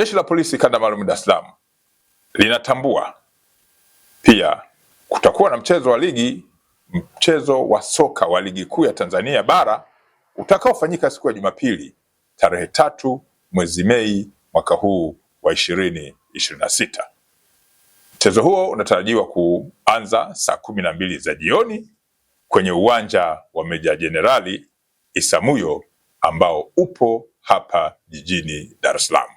Jeshi la Polisi Kanda Maalum Dar es Salaam linatambua pia kutakuwa na mchezo wa soka wa Ligi Kuu ya Tanzania Bara utakaofanyika siku ya Jumapili tarehe 3 mwezi Mei mwaka huu wa 2026. Mchezo huo unatarajiwa kuanza saa 12 za jioni kwenye uwanja wa Meja Jenerali Isamuhyo ambao upo hapa jijini Dar es Salaam.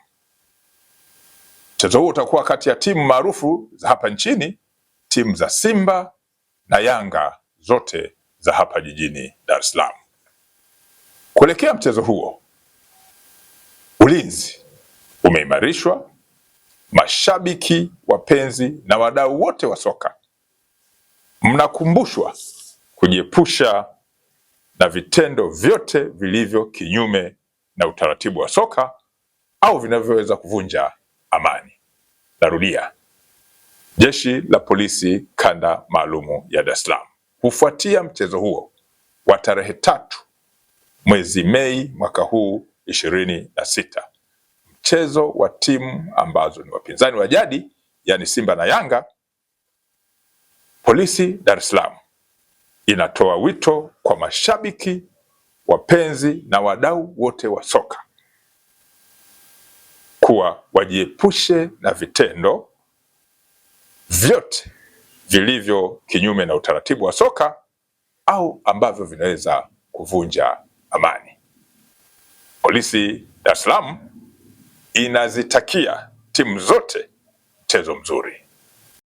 Mchezo huo utakuwa kati ya timu maarufu za hapa nchini, timu za Simba na Yanga, zote za hapa jijini Dar es Salaam. Kuelekea mchezo huo, ulinzi umeimarishwa. Mashabiki, wapenzi na wadau wote wa soka mnakumbushwa kujiepusha na vitendo vyote vilivyo kinyume na utaratibu wa soka au vinavyoweza kuvunja amani. Narudia, Jeshi la Polisi Kanda Maalumu ya Dar es Salaam kufuatia mchezo huo wa tarehe 3 mwezi Mei mwaka huu 2026, mchezo wa timu ambazo ni wapinzani wa jadi, yani Simba na Yanga, Polisi Dar es Salaam inatoa wito kwa mashabiki, wapenzi na wadau wote wa soka kuwa wajiepushe na vitendo vyote vilivyo kinyume na utaratibu wa soka au ambavyo vinaweza kuvunja amani. Polisi Dar es Salaam inazitakia timu zote mchezo mzuri.